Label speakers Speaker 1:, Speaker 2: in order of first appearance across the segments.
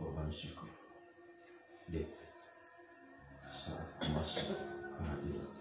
Speaker 1: korban syukur. Dek, saat masuk kehadiran.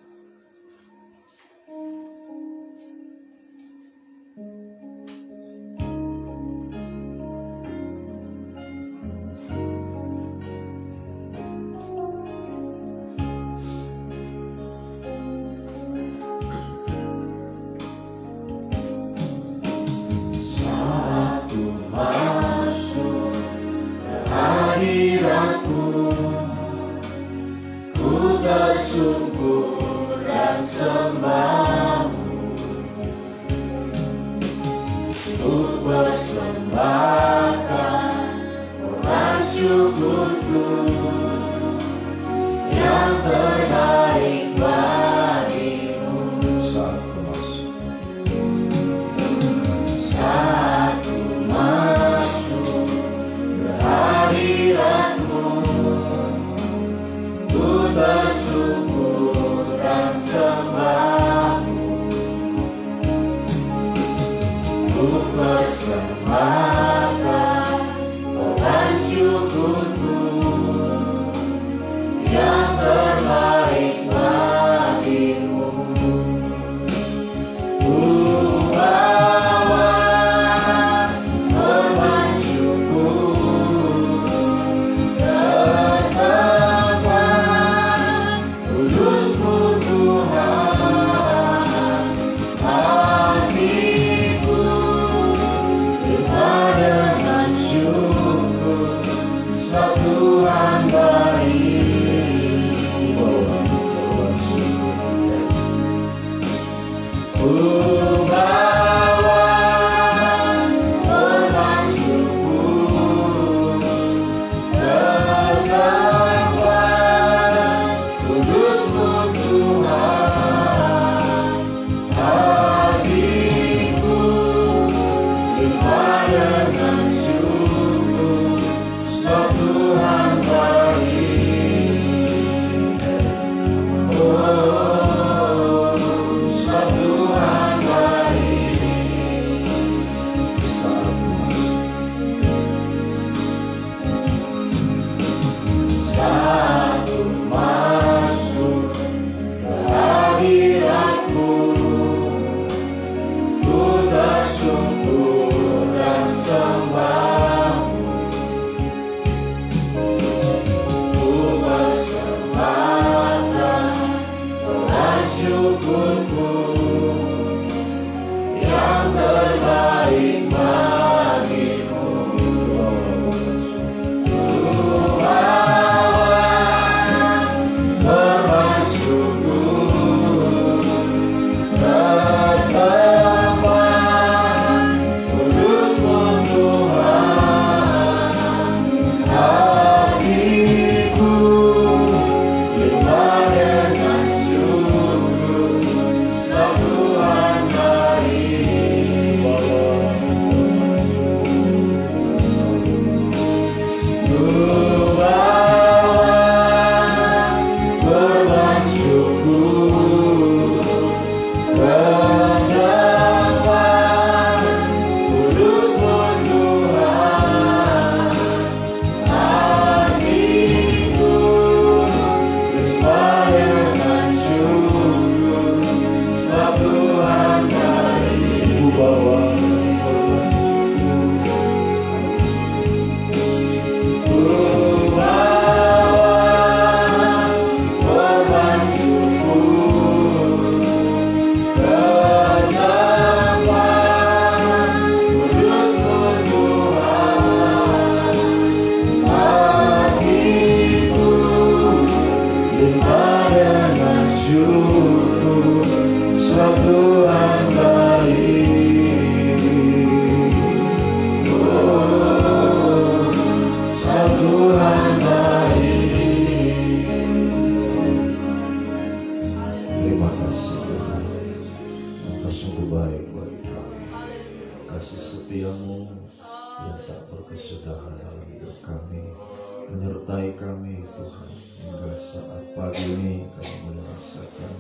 Speaker 2: Menyertai kami Tuhan, hingga saat pagi ini kami merasakan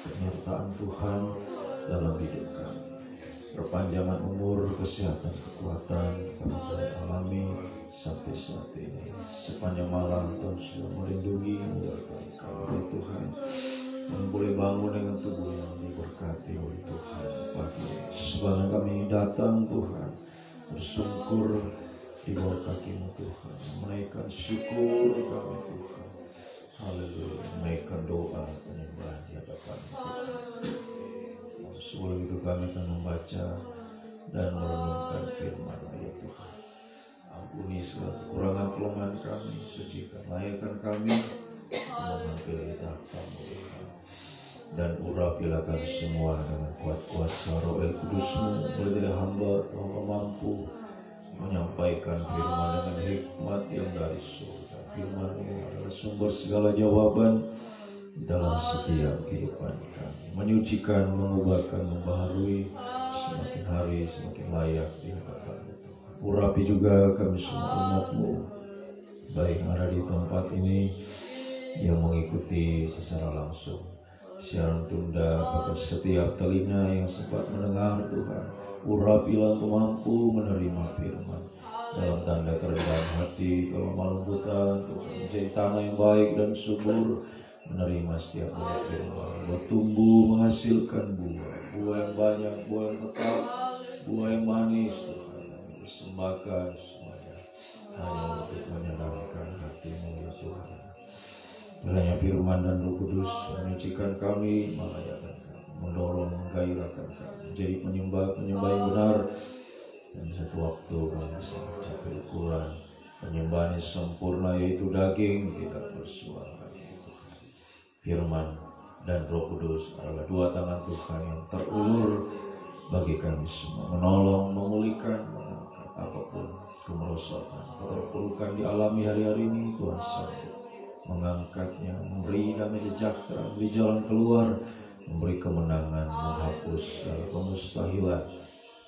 Speaker 2: penyertaan Tuhan dalam hidup kami. perpanjangan umur, kesehatan, kekuatan kami boleh alami sampai saat ini. Sepanjang malam Tuhan sudah melindungi kami ya Tuhan, yang boleh bangun dengan tubuh yang diberkati oleh Tuhan. Pagi sebelum kami datang Tuhan, bersungkur di bawah kaki-Mu Tuhan, menaikkan syukur kami Tuhan. Haleluya, menaikkan doa penyembahan di hadapan-Mu Tuhan. Sebelum itu kami akan membaca dan merenungkan firman-Mu ya Tuhan. Ampuni segala kekurangan kelemahan kami, sucikan layakan kami mengambil lidah-Mu Tuhan. Dan urapilah kami semua dengan kuat kuasa Roh Kudus-Mu, boleh jadi hamba mampu menyampaikan firman dengan hikmat yang dari surga. Firman-Mu adalah sumber segala jawaban dalam setiap kehidupan kami, menyucikan, mengubahkan, membaharui semakin hari semakin layak di hadapan-Mu Tuhan. Urapi juga kami semua umat-Mu, baik yang ada di tempat ini yang mengikuti secara langsung siaran tunda, bahkan setiap telinga yang sempat mendengar Tuhan. Urapilah mampu menerima firman dalam tanda kerendahan hati, kelemah lembutan Tuhan, menjadi tanah yang baik dan subur, menerima setiap buah firman, bertumbuh menghasilkan buah yang banyak, buah yang tetap, buah yang manis Tuhan, yang dipersembahkan semuanya hanya untuk menyenangkan hati-Mu ya Tuhan. Kiranya firman dan Roh Kudus menyucikan kami, melayakan kami, mendorong, menggairahkan kami menjadi penyembah-penyembah yang benar, dan satu waktu kami bisa mencapai ukuran penyembahan yang sempurna, yaitu daging tidak bersuara. Firman dan Roh Kudus adalah dua tangan Tuhan yang terulur bagi kami semua, menolong, memulihkan, mengangkat apapun kemerosotan, keterpurukan dialami hari-hari ini. Tuhan sanggup mengangkatnya, memberi damai sejahtera, memberi jalan keluar, memberi kemenangan, menghapus segala kemustahilan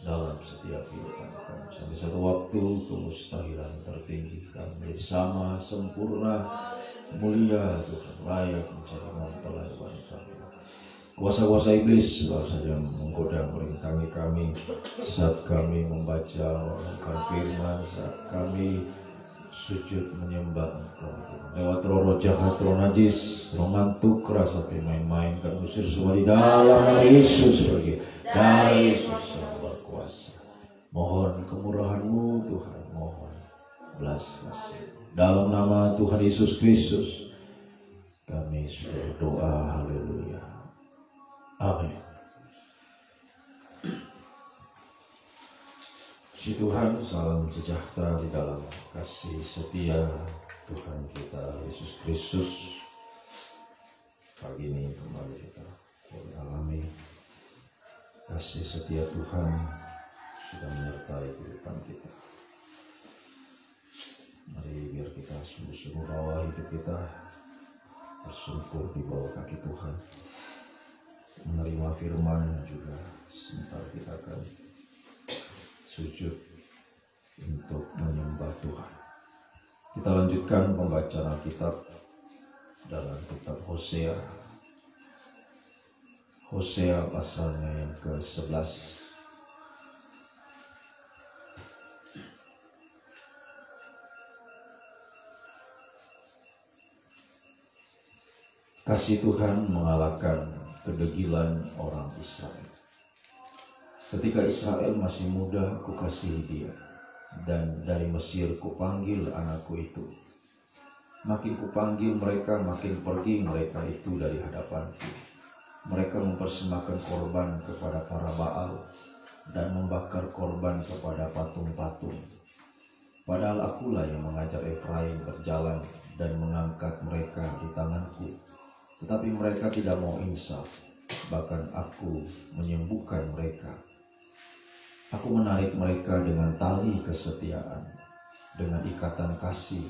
Speaker 2: dalam setiap kehidupan kami. Sampai satu waktu kemustahilan tertinggi kami menjadi sama, sempurna, mulia Tuhan, layak mencari mempelai wanita. Kuasa-kuasa iblis baru saja menggoda merintangi kami saat kami membaca merenungkan firman, saat kami sujud menyembah Engkau. Lewat roh jahat, roh najis, roh mantuk, rasa main-main, kan usir semua di dalam nama Yesus pergi. Dari Yesus yang berkuasa. Mohon kemurahan-Mu Tuhan, mohon belas kasih. Dalam nama Tuhan Yesus Kristus kami sudah berdoa. Haleluya. Amin. Puji Tuhan, salam sejahtera di dalam kasih setia Tuhan kita Yesus Kristus. Pagi ini kembali kita boleh alami kasih setia Tuhan sudah menyertai kehidupan kita. Mari biar kita sungguh-sungguh bawa hidup kita bersungkur di bawah kaki Tuhan, menerima firman juga. Sebentar kita akan sujud untuk menyembah Tuhan. Kita lanjutkan pembacaan Alkitab dalam kitab Hosea. Hosea pasalnya yang ke-11. Kasih Tuhan mengalahkan kedegilan orang Israel. Ketika Israel masih muda, kukasihi dia, dan dari Mesir kupanggil anakku itu. Makin kupanggil mereka, makin pergi mereka itu dari hadapanku. Mereka mempersembahkan korban kepada para Baal dan membakar korban kepada patung-patung. Padahal akulah yang mengajar Efraim berjalan dan mengangkat mereka di tanganku. Tetapi mereka tidak mau insaf, bahkan aku menyembuhkan mereka. Aku menarik mereka dengan tali kesetiaan, dengan ikatan kasih.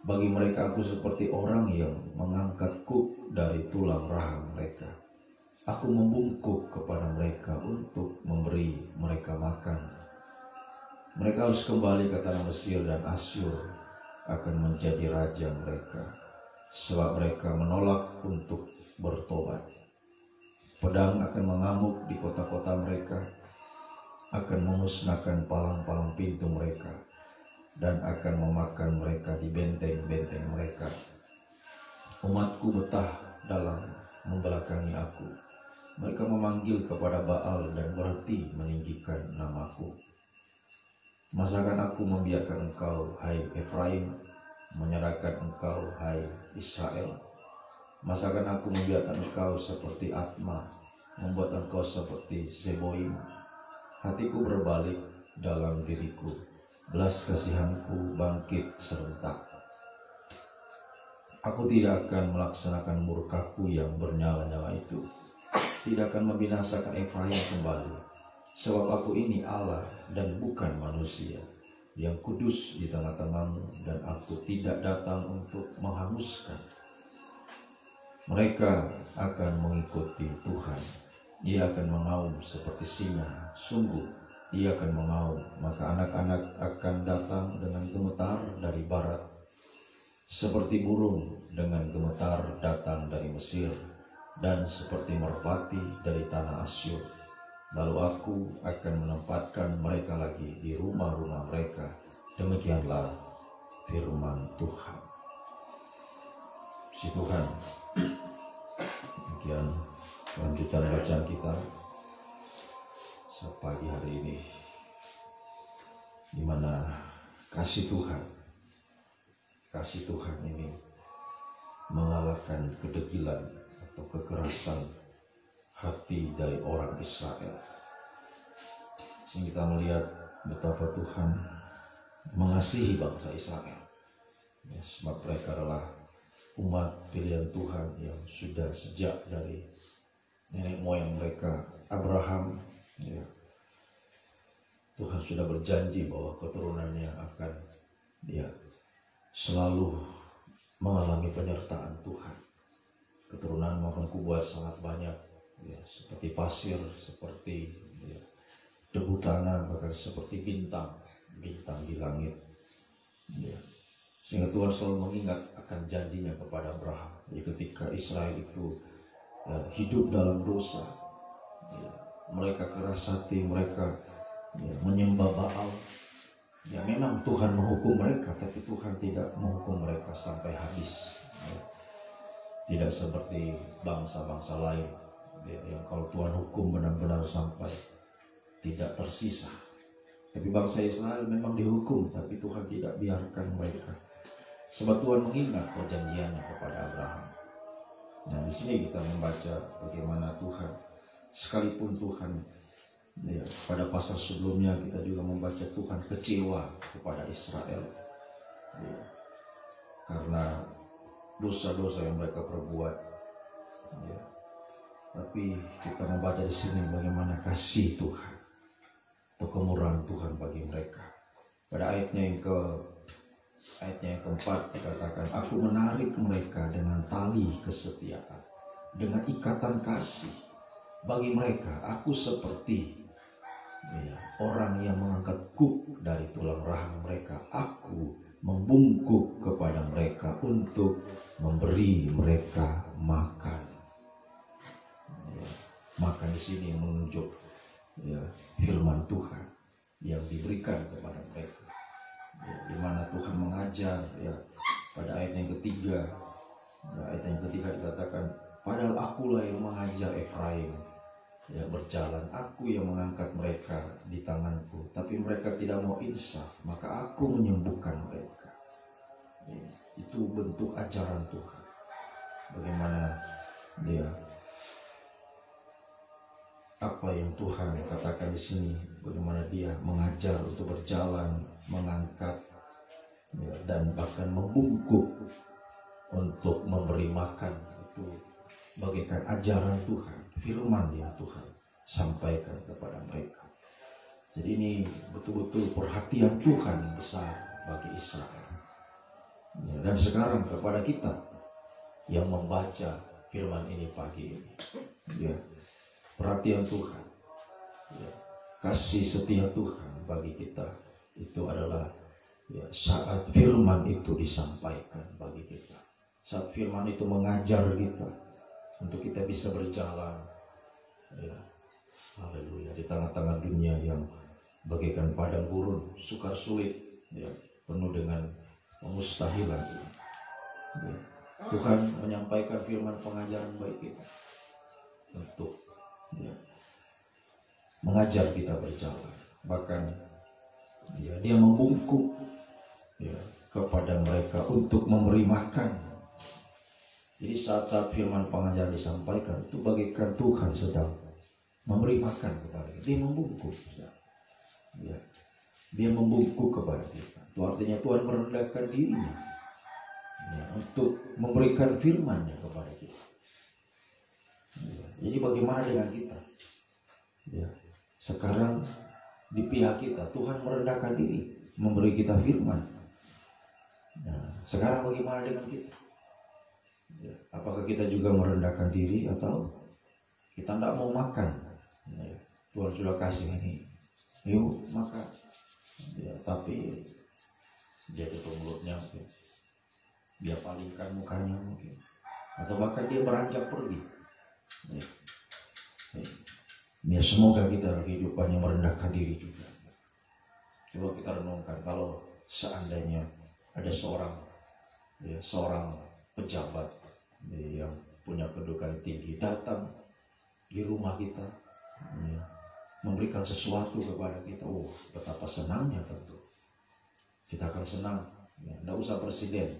Speaker 2: Bagi mereka aku seperti orang yang mengangkat kuk dari tulang rahang mereka. Aku membungkuk kepada mereka untuk memberi mereka makan. Mereka harus kembali ke tanah Mesir, dan Asyur akan menjadi raja mereka, sebab mereka menolak untuk bertobat. Pedang akan mengamuk di kota-kota mereka, akan memusnahkan palang-palang pintu mereka dan akan memakan mereka di benteng-benteng mereka. Umatku betah dalam membelakangi aku. Mereka memanggil kepada Baal dan berhenti meninggikan namaku. Masakan aku membiarkan engkau, hai Efraim, menyerahkan engkau, hai Israel? Masakan aku membiarkan engkau seperti Atma, membuat engkau seperti Zeboim? Hatiku berbalik dalam diriku, belas kasihanku bangkit serentak. Aku tidak akan melaksanakan murkaku yang bernyala-nyala itu, tidak akan membinasakan Efraim kembali. Sebab aku ini Allah dan bukan manusia, yang kudus di tengah-tengahmu, dan aku tidak datang untuk menghanguskan. Mereka akan mengikuti Tuhan. Ia akan mengaum seperti singa, sungguh ia akan mengaum. Maka anak-anak akan datang dengan gemetar dari barat, seperti burung dengan gemetar datang dari Mesir, dan seperti merpati dari tanah Asyur. Lalu aku akan menempatkan mereka lagi di rumah-rumah mereka. Demikianlah firman Tuhan. Si Tuhan. Demikian lanjutan bacaan kita sepagi hari ini, di mana kasih Tuhan ini mengalahkan kedegilan atau kekerasan hati dari orang Israel. Sehingga kita melihat betapa Tuhan mengasihi bangsa Israel, ya, sebab mereka adalah umat pilihan Tuhan yang sudah sejak dari nenek moyang mereka Abraham, ya, Tuhan sudah berjanji bahwa keturunannya akan, ya, selalu mengalami penyertaan Tuhan. Keturunan akan kubuat sangat banyak, ya, seperti pasir, seperti, ya, debu tanah, bahkan seperti bintang di langit, ya. Sehingga Tuhan selalu mengingat akan janjinya kepada Abraham. Jadi ketika Israel itu, ya, hidup dalam dosa, ya, mereka keras hati, mereka, ya, menyembah Baal. Ya, memang Tuhan menghukum mereka, tapi Tuhan tidak menghukum mereka sampai habis. Ya. Tidak seperti bangsa-bangsa lain, ya, yang kalau Tuhan hukum benar-benar sampai tidak tersisa. Tapi bangsa Israel memang dihukum, tapi Tuhan tidak biarkan mereka. Sebab Tuhan mengingat perjanjiannya kepada Abraham. Nah, di sini kita membaca bagaimana Tuhan, sekalipun Tuhan, ya, pada pasal sebelumnya kita juga membaca Tuhan kecewa kepada Israel, ya, karena dosa-dosa yang mereka perbuat, ya. Tapi kita membaca di sini bagaimana kasih Tuhan atau kemurahan Tuhan bagi mereka. Pada ayatnya yang keempat dikatakan, aku menarik mereka dengan tali kesetiaan, dengan ikatan kasih. Bagi mereka aku seperti, ya, orang yang mengangkat kuk dari tulang rahang mereka. Aku membungkuk kepada mereka untuk memberi mereka makan. Ya, makan di sini menunjuk, ya, firman Tuhan yang diberikan kepada mereka. Ya, di mana Tuhan mengajar, ya, pada ayat yang ketiga. Ayat yang ketiga dikatakan, padahal akulah yang mengajar Efraim, ya, berjalan, aku yang mengangkat mereka di tanganku, tapi mereka tidak mau insaf, maka aku menyembuhkan mereka. Ya, itu bentuk ajaran Tuhan. Bagaimana dia, apa yang Tuhan katakan di sini, bagaimana dia mengajar untuk berjalan, mengangkat, ya, dan bahkan membungkuk untuk memberi makan. Itu bagaikan ajaran Tuhan, firman yang Tuhan sampaikan kepada mereka. Jadi ini betul-betul perhatian Tuhan yang besar bagi Israel. Ya, dan sekarang kepada kita yang membaca firman ini pagi ini, ya, perhatian Tuhan, ya, kasih setia Tuhan bagi kita itu adalah, ya, saat firman itu disampaikan bagi kita, saat firman itu mengajar kita untuk kita bisa berjalan, ya, haleluya, di tengah-tengah dunia yang bagaikan padang gurun, sukar sulit, ya, penuh dengan kemustahilan. Ya. Tuhan menyampaikan firman pengajaran bagi kita untuk, ya, mengajar kita berjalan. Bahkan, ya, dia membungkuk, ya, kepada mereka untuk memberi makan. Jadi saat-saat firman pengajaran disampaikan itu bagaikan Tuhan sedang memberi makan kepada kita. Dia membungkuk, ya, dia membungkuk kepada kita. Itu artinya Tuhan merendahkan dirinya, ya, untuk memberikan firman-Nya kepada kita. Ya, jadi bagaimana dengan kita? Ya, sekarang di pihak kita Tuhan merendahkan diri memberi kita firman. Nah, sekarang bagaimana dengan kita? Ya, apakah kita juga merendahkan diri atau kita tidak mau makan? Ya, Tuhan sudah kasih ini, yuk makan. Ya, tapi dia tutup mulutnya mungkin, dia palingkan mukanya mungkin, atau bahkan dia beranjak pergi. Ya. Ya, semoga kita kehidupannya merendahkan diri juga. Coba kita renungkan, kalau seandainya ada seorang pejabat, ya, yang punya kedudukan tinggi datang di rumah kita, ya, memberikan sesuatu kepada kita, betapa senangnya tentu. Kita akan senang, ya, tidak usah presiden,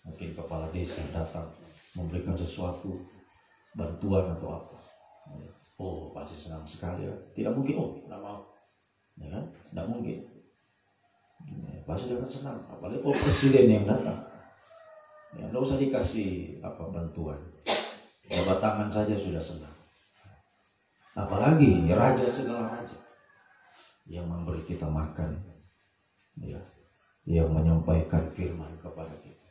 Speaker 2: mungkin kepala desa datang memberikan sesuatu, bantuan atau apa, ya. Pasti senang sekali, ya. Tidak mungkin, tidak mau, ya kan? Tidak mungkin, ya, pasti akan senang. Apalagi kalau presiden yang datang, ya, tidak usah dikasih bantuan, jabat tangan saja sudah senang. Apalagi raja segala raja yang memberi kita makan, ya, yang menyampaikan firman kepada kita.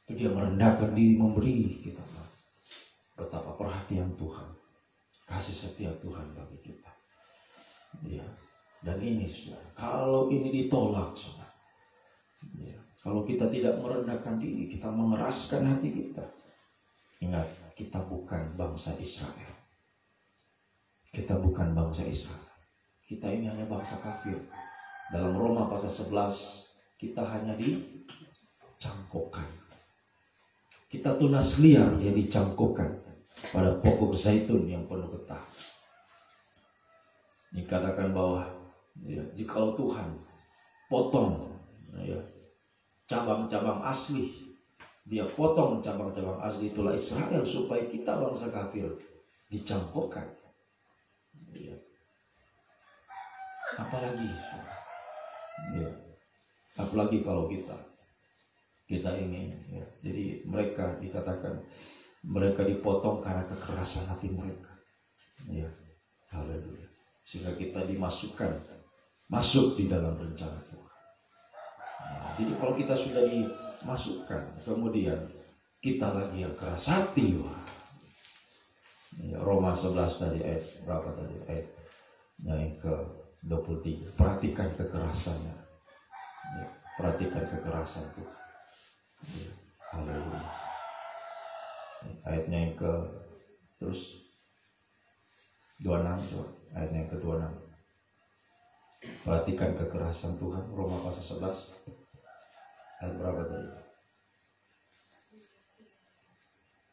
Speaker 2: Itu dia merendahkan diri memberi kita makan. Betapa perhatian Tuhan, kasih setia Tuhan bagi kita. Ya, dan ini, kalau ini ditolak, ya, kalau kita tidak merendahkan diri, kita mengeraskan hati kita. Ingat, kita bukan bangsa Israel. Kita bukan bangsa Israel. Kita ini hanya bangsa kafir. Dalam Roma pasal 11, kita hanya dicangkokkan. Kita tunas liar yang dicangkokkan pada pokok zaitun yang penuh getah. Dikatakan bahwa, ya, jikalau Tuhan potong, ya, cabang-cabang asli, dia potong cabang-cabang asli, itulah Israel, supaya kita bangsa kafir dicangkokkan. Ya. Apalagi kalau kita ini, ya, jadi mereka dikatakan mereka dipotong karena kekerasan hati mereka, ya, haleluya, sehingga kita masuk di dalam rencana Tuhan. Nah, jadi kalau kita sudah dimasukkan, kemudian kita lagi yang keras hati, ya, Roma 11 tadi ayat berapa tadi? Ayat yang ke-23. Perhatikan kekerasannya. Ya, perhatikan kekerasan Tuhan. Ya, haleluya. Ayatnya yang terus 26, ayatnya yang ke-26. Perhatikan kekerasan Tuhan, Roma pasal 11 ayat berapa tadi?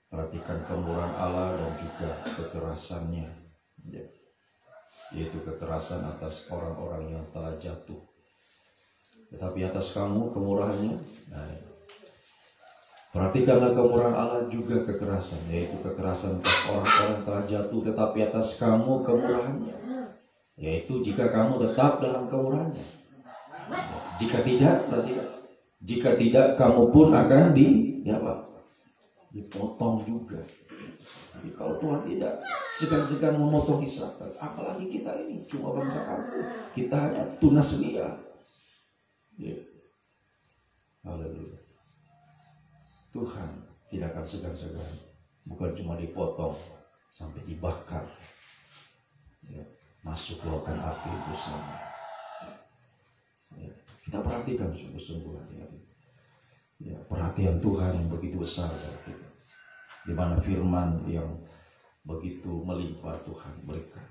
Speaker 2: Perhatikan kemurahan Allah dan juga kekerasannya, ya, yaitu kekerasan atas orang-orang yang telah jatuh, tetapi atas kamu kemurahannya. Nah, perhatikanlah kemurahan Allah juga kekerasan, yaitu kekerasan atas orang-orang yang telah jatuh, tetapi atas kamu kemurahannya, yaitu jika kamu tetap dalam kemurahannya. Jika tidak, kamu pun akan dipotong juga. Jadi kalau Tuhan tidak segan-segan memotong Israel, apalagi kita ini cuma bangsa kafir, kita hanya tunas liar. Ya. Haleluya. Tuhan tidak akan segan-segan, bukan cuma dipotong sampai dibakar, ya, masuk lautan api itu sama. Ya. Kita perhatikan sungguh-sungguh hati-hati. Ya, perhatian Tuhan yang begitu besar bagi kita, di mana firman yang begitu melimpah Tuhan berikan.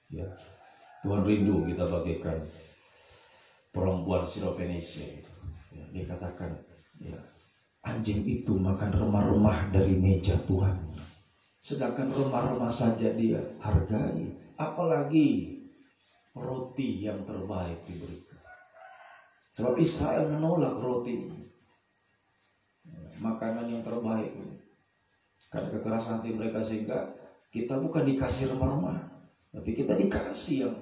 Speaker 2: Ya, Tuhan rindu kita bagaikan perempuan Sirofenisia. Ya, dia katakan, ya, anjing itu makan remah-remah dari meja Tuhan. Sedangkan remah-remah saja dia hargai, apalagi roti yang terbaik diberikan. Sebab Israel menolak roti, makanan yang terbaik. Karena kekerasan hati mereka, sehingga kita bukan dikasih remah-remah, tapi kita dikasih yang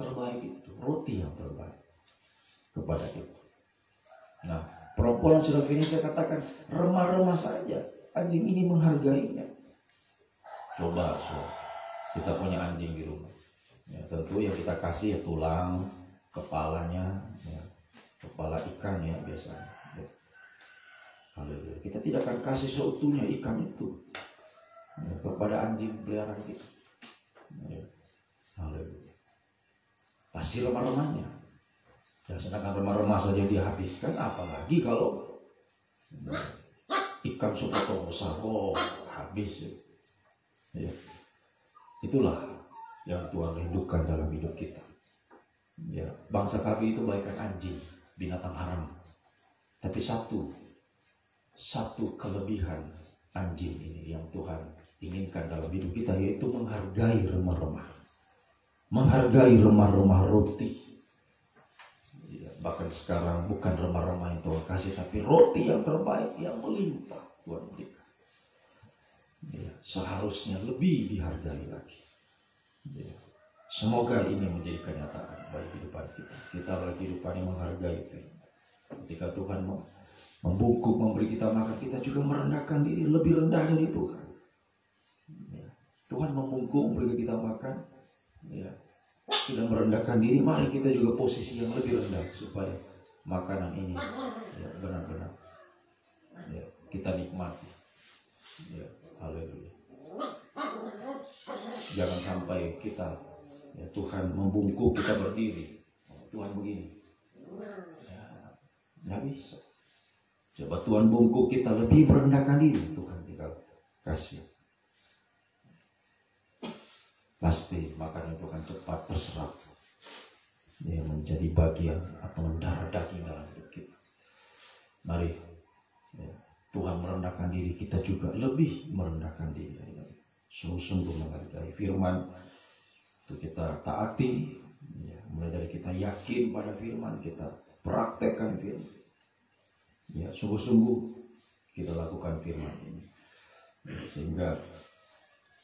Speaker 2: terbaik itu, roti yang terbaik kepada kita. Nah, perempuan Sirofenisia katakan, remah-remah saja anjing ini menghargainya. Coba kita punya anjing di rumah, ya, tentu yang kita kasih ya tulang, kepalanya, ya, kepala ikan ya biasanya. Ya. Haleluya. Kita tidak akan kasih seutuhnya ikan itu, ya, kepada anjing peliharaan kita. Ya. Haleluya. Pasti remah-remahnya. Ya, sedangkan remah-remah saja dia habiskan, apalagi kalau ikan sepotong besar, oh habis. Ya. Itulah yang Tuhan rindukan dalam hidup kita. Ya, bangsa kami itu bagaikan anjing, binatang haram. Tapi satu kelebihan anjing ini yang Tuhan inginkan dalam hidup kita, yaitu menghargai remah-remah. Menghargai remah-remah roti. Ya, bahkan sekarang bukan remah-remah yang Tuhan kasih, tapi roti yang terbaik, yang melimpah Tuhan berikan. Ya, seharusnya lebih dihargai lagi. Ya, semoga ini menjadi kenyataan bagi kehidupan kita. Kita oleh kehidupan yang menghargai itu. Ketika Tuhan membungkuk memberi kita makan, kita juga merendahkan diri lebih rendah dari Tuhan. Ya, Tuhan membungkuk memberi kita makan, ya, sudah merendahkan diri, mari kita juga posisi yang lebih rendah supaya makanan ini, ya, benar-benar, ya, kita nikmati. Ya, haleluya. Jangan sampai kita, ya, Tuhan membungkuk kita berdiri, Tuhan begini, ya, nggak bisa. Coba Tuhan bungkuk kita lebih merendahkan diri, Tuhan kita kasih. Pasti makanan itu akan cepat terserap, ya, menjadi bagian atau mendarah daging dalam hidup kita. Mari, ya, Tuhan merendahkan diri, kita juga lebih merendahkan diri. Sungguh-sungguh menghargai firman itu kita taati, ya, mulai dari kita yakin pada firman, kita praktekkan firman, ya, sungguh-sungguh kita lakukan firman ini, ya, sehingga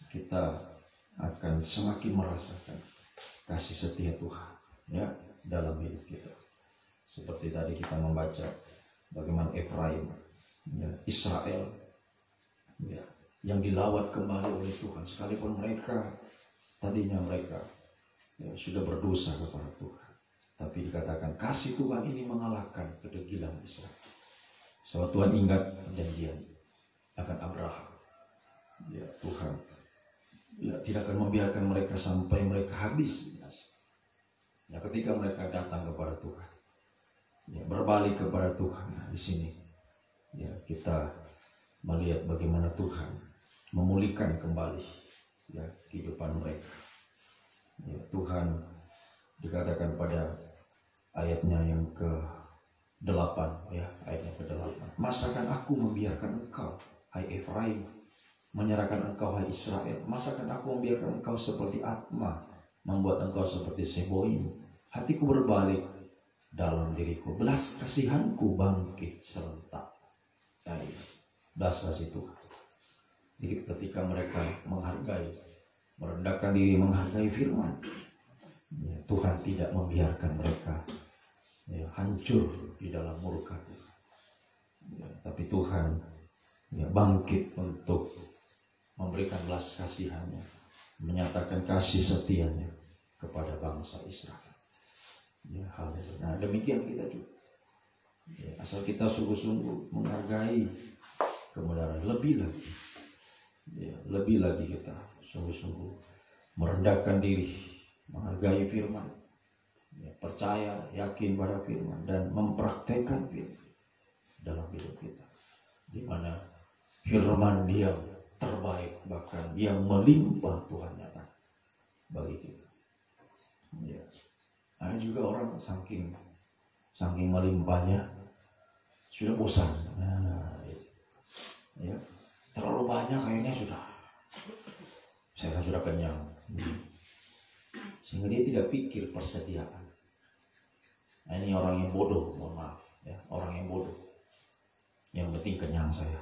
Speaker 2: kita akan semakin merasakan kasih setia Tuhan, ya, dalam hidup kita. Seperti tadi kita membaca bagaimana Efraim, ya, Israel, ya, yang dilawat kembali oleh Tuhan, sekalipun tadinya mereka, ya, sudah berdosa kepada Tuhan, tapi dikatakan kasih Tuhan ini mengalahkan kedegilan Israel. Sebab Tuhan ingat perjanjian akan Abraham, ya, Tuhan, ya, tidak akan membiarkan mereka sampai mereka habis. Ya, ketika mereka datang kepada Tuhan, ya, berbalik kepada Tuhan. Nah, di sini, ya, kita melihat bagaimana Tuhan memulihkan kembali, ya, kehidupan mereka. Ya, Tuhan dikatakan pada ayatnya yang ke-8, ya, ayatnya ke-8. Masakan aku membiarkan engkau, hai Efraim, menyerahkan engkau, hai Israel? Masakan aku membiarkan engkau seperti Atma, membuat engkau seperti Seboim? Hatiku berbalik dalam diriku, belas kasihanku bangkit serentak. Dari belas kasih Tuhan. Jadi ketika mereka menghargai, merendahkan diri, menghargai firman, ya, Tuhan tidak membiarkan mereka, ya, hancur di dalam murka Tuhan. Ya, tapi Tuhan, ya, bangkit untuk memberikan belas kasihannya, menyatakan kasih setianya kepada bangsa Israel. Ya, haleluya. Nah, demikian kita juga. Ya, asal kita sungguh-sungguh menghargai kebenaran, lebih lagi, ya, lebih lagi kita sungguh-sungguh merendahkan diri, menghargai firman, ya, percaya, yakin pada firman, dan mempraktekkan firman dalam hidup kita, di mana firman yang terbaik, bahkan yang melimpah Tuhan nyata bagi kita. Ya, Ada juga orang saking melimpahnya sudah bosan. Nah, ya, terlalu banyak kayaknya saya sudah kenyang. Sehingga dia tidak pikir persediaan. Nah, ini orang yang bodoh, mohon maaf ya, orang yang bodoh. Yang penting kenyang saya.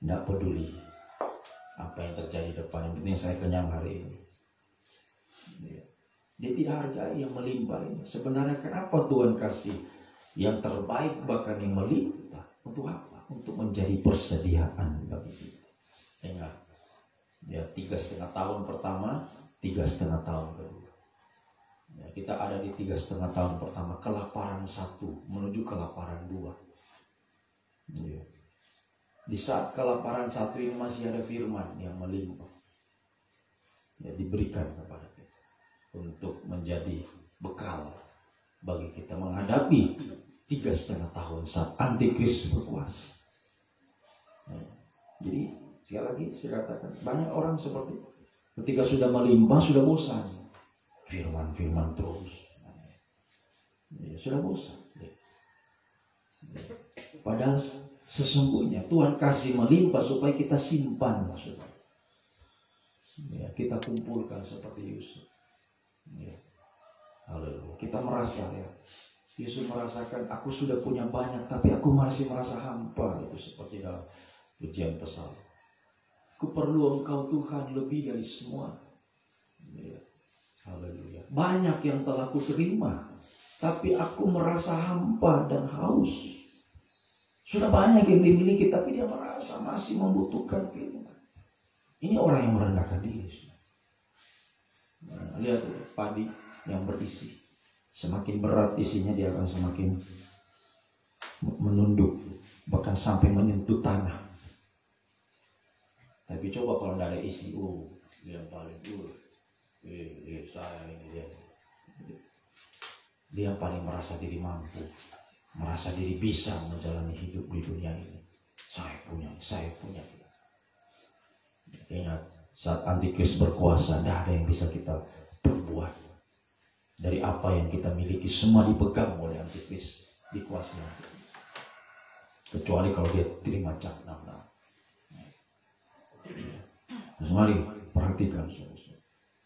Speaker 2: Tidak peduli apa yang terjadi depan, yang penting saya kenyang hari ini. Ya. Dia tidak hargai yang melimpah ini. Sebenarnya kenapa Tuhan kasih yang terbaik bahkan yang melimpah? Untuk apa? Untuk menjadi persediaan bagi kita. Ingat, ya 3,5 tahun pertama, 3,5 tahun kedua. Ya, kita ada di 3,5 tahun pertama, kelaparan 1 menuju kelaparan 2. Ya. Di saat kelaparan 1 ini masih ada firman yang melimpah, ya, diberikan kepada kita untuk menjadi bekal bagi kita menghadapi 3,5 tahun saat antikris berkuasa. Ya. Jadi sekali lagi saya katakan, banyak orang seperti itu. Ketika sudah melimpah sudah bosan, firman terus, ya, sudah bosan. Ya. Ya. Padahal sesungguhnya Tuhan kasih melimpah supaya kita simpan, maksudnya. Ya, kita kumpulkan seperti Yusuf. Ya. Haleluya. Kita merasa, ya, Yusuf merasakan, aku sudah punya banyak tapi aku masih merasa hampa. Itu seperti dalam pujian psalm. Aku perlu Engkau Tuhan lebih dari semua. Ya. Haleluya. Banyak yang telah kuterima tapi aku merasa hampa dan haus. Sudah banyak yang dimiliki tapi dia merasa masih membutuhkan firman. Ini orang yang merendahkan diri. Nah, lihat padi yang berisi, semakin berat isinya dia akan semakin menunduk, bahkan sampai menyentuh tanah. Tapi coba kalau tidak ada isi, dia paling saya ini dia yang paling merasa diri mampu, merasa diri bisa menjalani hidup di dunia ini. Saya punya. Ingat, saat antikris berkuasa, tidak ada yang bisa kita perbuat. Dari apa yang kita miliki, semua dipegang oleh antikris, dikuasai. Kecuali kalau dia terima cap 6. Mari perhatikan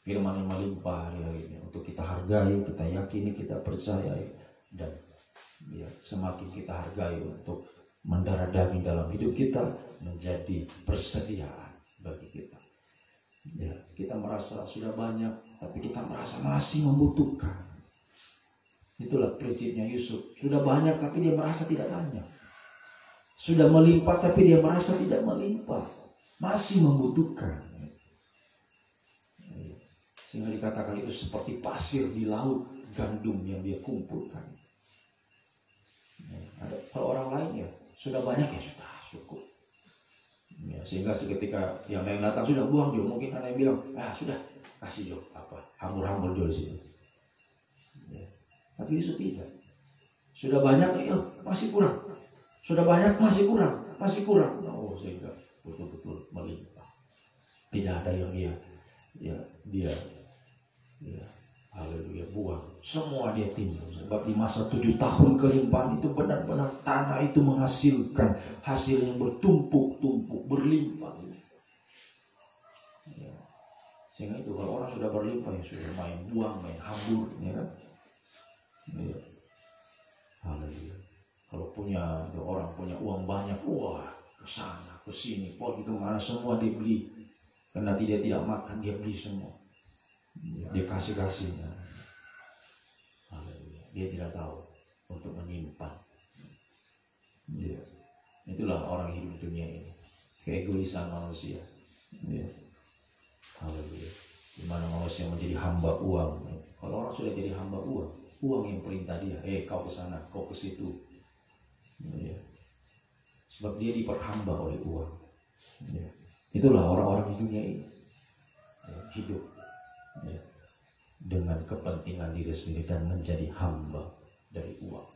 Speaker 2: firman yang melimpah hari ini untuk kita hargai, kita yakini, kita percayai, dan ya, semakin kita hargai untuk mendarah daging dalam hidup kita menjadi persediaan bagi kita. Ya, kita merasa sudah banyak tapi kita merasa masih membutuhkan. Itulah prinsipnya Yusuf. Sudah banyak tapi dia merasa tidak banyak. Sudah melimpah tapi dia merasa tidak melimpah, masih membutuhkan. Sehingga dikatakan itu seperti pasir di laut gandum yang dia kumpulkan. Kalau orang lain ya sudah banyak, ya sudah cukup. Ya, sehingga seketika yang lain datang sudah buang Jo, mungkin ada yang bilang, sudah kasih Jo, hambur-hambur Jo di situ. Ya. Tapi Yusuf tidak. Sudah banyak, masih kurang. Sudah banyak, masih kurang. Sehingga betul-betul melimpah. Tidak ada yang dia haleluya buang. Semua dia timbul. Sebab di masa 7 tahun kelimpahan itu benar-benar tanah itu menghasilkan hasil yang bertumpuk-tumpuk, berlimpah. Ya. Sehingga itu kalau orang sudah berlimpah, ya sudah main buang, main hambur, ya kan? Ya. Haleluya. Kalau orang punya uang banyak, ke sana, ke sini, pergi kemana, semua dia beli. Karena dia tidak makan, dia beli semua. Dia kasih-kasihnya. Dia tidak tahu untuk menyimpan. Ya. Itulah orang hidup di dunia ini. Keegoisan manusia. Ya. Haleluya. Di mana manusia menjadi hamba uang. Kalau orang sudah jadi hamba uang yang perintah dia, kau ke sana, kau ke situ. Ya. Sebab dia diperhamba oleh uang. Ya. Itulah orang-orang di dunia ini. Ya. Hidup. Ya. Dengan kepentingan diri sendiri dan menjadi hamba dari uang.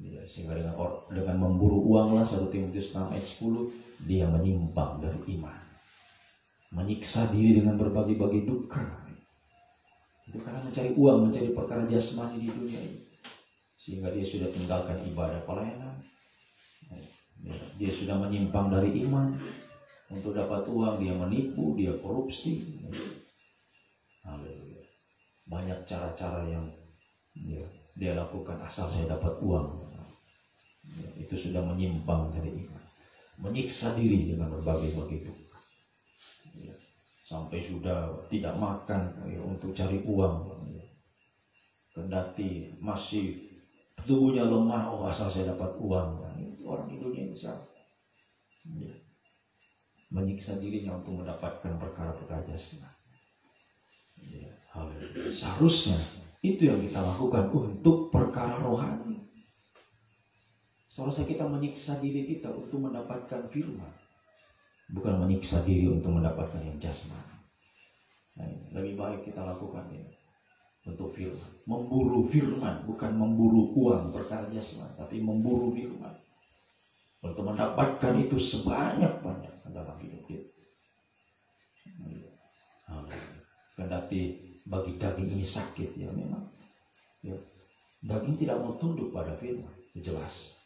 Speaker 2: Ya, sehingga dengan memburu uanglah 1 Timotius 6 ayat 10 dia menyimpang dari iman, menyiksa diri dengan berbagai-bagai duka. Itu karena mencari uang, mencari perkara jasmani di dunia ini, sehingga dia sudah tinggalkan ibadah pelayanan. Dia sudah menyimpang dari iman. Untuk dapat uang dia menipu, dia korupsi. Haleluya. Banyak cara-cara yang dia lakukan asal saya dapat uang. Itu sudah menyimpang dari iman. Menyiksa diri dengan berbagai duka. Sampai sudah tidak makan untuk cari uang. Kendati masih tubuhnya lemah, asal saya dapat uang. Itu orang Indonesia. Menyiksa dirinya untuk mendapatkan perkara-perkara jasmani. Seharusnya itu yang kita lakukan untuk perkara rohani. Seharusnya kita menyiksa diri kita untuk mendapatkan firman, bukan menyiksa diri untuk mendapatkan yang jasmani. Lebih baik kita lakukan ini untuk firman, memburu firman, bukan memburu uang perkara jasmani, tapi memburu firman untuk mendapatkan itu sebanyak-banyak dalam hidup kita. Kendati bagi daging ini sakit, ya memang daging tidak mau tunduk pada firman, jelas.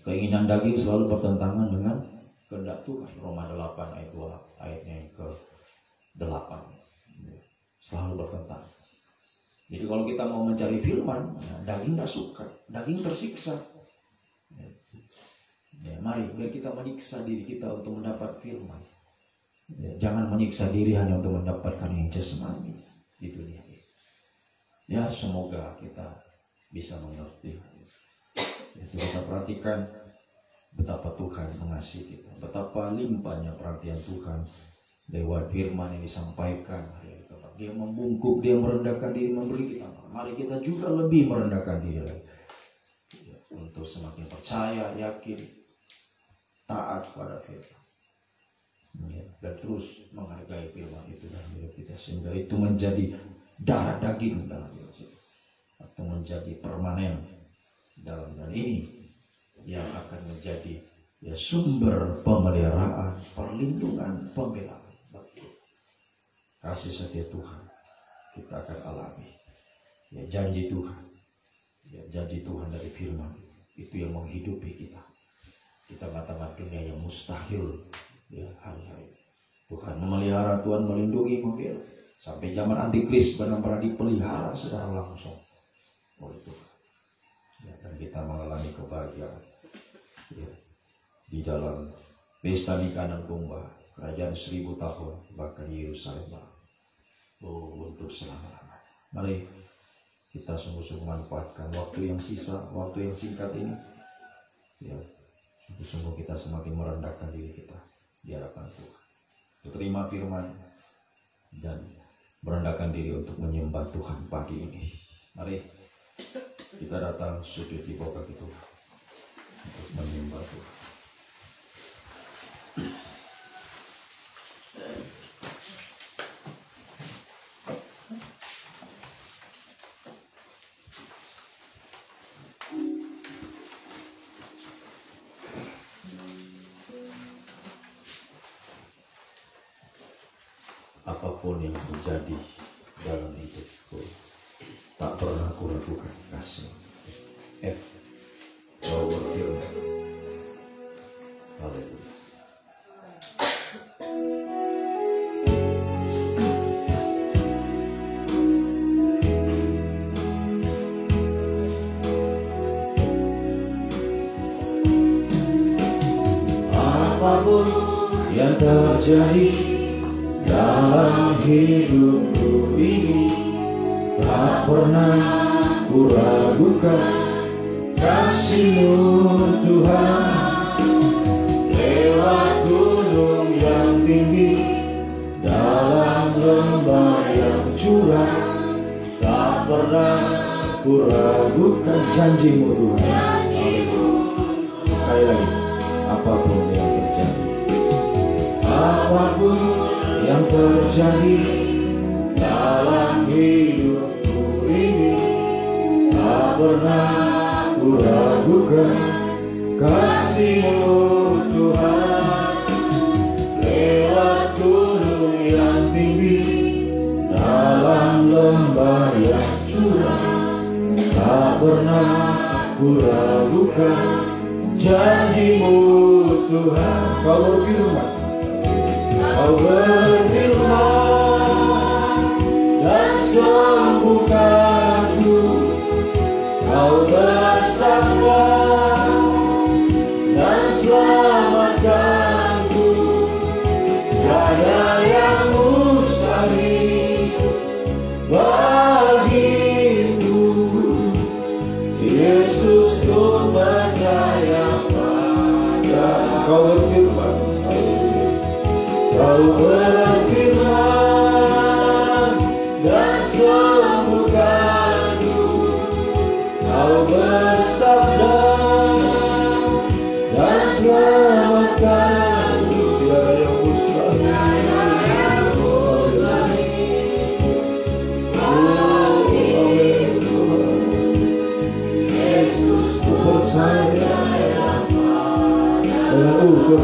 Speaker 2: Keinginan daging selalu bertentangan dengan kehendak Tuhan. Roma 8 ayat 2 ayatnya yang ke-8 selalu bertentangan. Jadi kalau kita mau mencari firman, daging tidak suka, daging tersiksa. Mari biar kita menyiksa diri kita untuk mendapat firman. Jangan menyiksa diri hanya untuk mendapatkan yang jasmani di dunia ini. Semoga kita bisa mengerti. Kita perhatikan betapa Tuhan mengasihi kita, betapa limpahnya perhatian Tuhan lewat firman yang disampaikan. Dia membungkuk, dia merendahkan diri, memberi kita. Mari kita juga lebih merendahkan diri lagi, untuk semakin percaya, yakin, taat pada firman, dan terus menghargai firman itu dalam hidup kita, sehingga itu menjadi darah daging dalam hidup kita, atau menjadi permanen dalam dan ini yang akan menjadi sumber pemeliharaan, perlindungan, pembelaan bagi kasih setia Tuhan kita akan alami. Janji Tuhan, janji Tuhan dari firman itu yang menghidupi kita di tengah-tengah dunia yang mustahil. Hari-hari Tuhan memelihara, Tuhan melindungi, membela sampai zaman antikris benar-benar dipelihara secara langsung oleh Tuhan. Dan kita mengalami kebahagiaan di dalam pesta nikah dan domba kerajaan 1000 tahun, bahkan Yerusalem untuk selama-lamanya. Mari kita sungguh-sungguh manfaatkan waktu yang sisa, waktu yang singkat ini. Sungguh-sungguh kita semakin merendahkan diri kita di hadapan Tuhan, untuk terima firman dan merendahkan diri untuk menyembah Tuhan pagi ini. Mari kita datang sujud di bawah kaki Tuhan untuk menyembah Tuhan. Apapun yang terjadi dalam hidupku, tak pernah aku ragukan kasih. Kau berfirman. Haleluya. Apapun yang terjadi dalam hidupku ini, tak pernah ku ragukan kasih-Mu Tuhan. Lewat gunung yang tinggi, dalam lembah yang curam, tak pernah ku ragukan janji-Mu Tuhan. Sekali lagi, apapun yang terjadi, apapun yang terjadi dalam hidupku ini, tak pernah ku ragukan kasih-Mu Tuhan. Lewat gunung yang tinggi, dalam sembahyang curang, tak pernah ku ragukan janji-Mu Tuhan. Kau berfirman, Kau berfirman dan sembuhkanku, Kau bersabda dan selamatkanku. Tiada yang mustahil bagimu, Yesus, ku percaya pada. Kau berfirman, Kau berfirman dan sembuhkanku, Kau bersabda dan selamatkanku. Tiada yang mustahil. Yesus, ku percaya dengan ukur.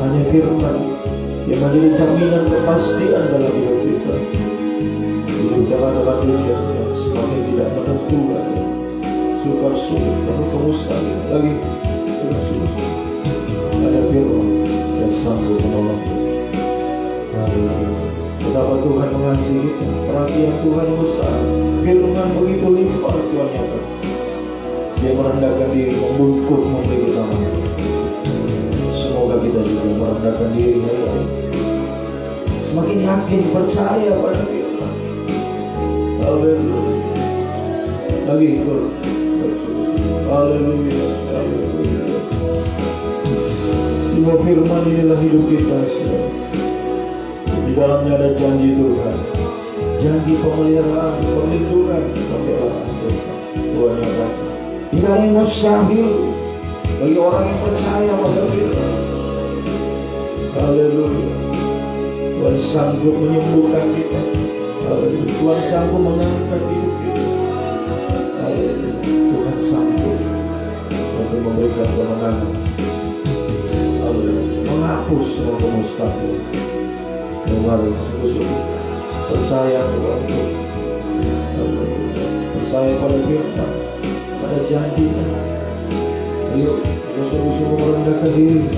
Speaker 2: Hanya firman yang menjadi jaminan kepastian dalam hidup kita. Hidup dalam dunia yang semakin tidak menentu, sukar sulit, penuh kemusnahan lagi dengan susah. Ada firman yang sanggup menolong. Betapa Tuhan mengasihi kita, perhatian Tuhan yang besar, firman begitu limpah Tuhan nyatakan. Dia merendahkan diri, membungkuk memberi kita. Semoga kita juga merendahkan diri, semakin yakin, percaya pada firman. Haleluya. Lagi ikut. Haleluya. Semua firman inilah hidup kita. Di dalamnya ada janji Tuhan, janji pemeliharaan, perlindungan, pembelaan Tuhan yang baik. Tidak ada yang mustahil bagi orang yang percaya pada firman. Haleluya. Tuhan sanggup menyembuhkan kita. Haleluya. Tuhan sanggup mengangkat hidup kita. Haleluya. Tuhan sanggup untuk memberikan kemenangan. Haleluya. Menghapus semua kemustahil. Mari sungguh-sungguh percaya kepada percaya pada firman, pada janjinya. Ayo kita sungguh-sungguh merendahkan diri,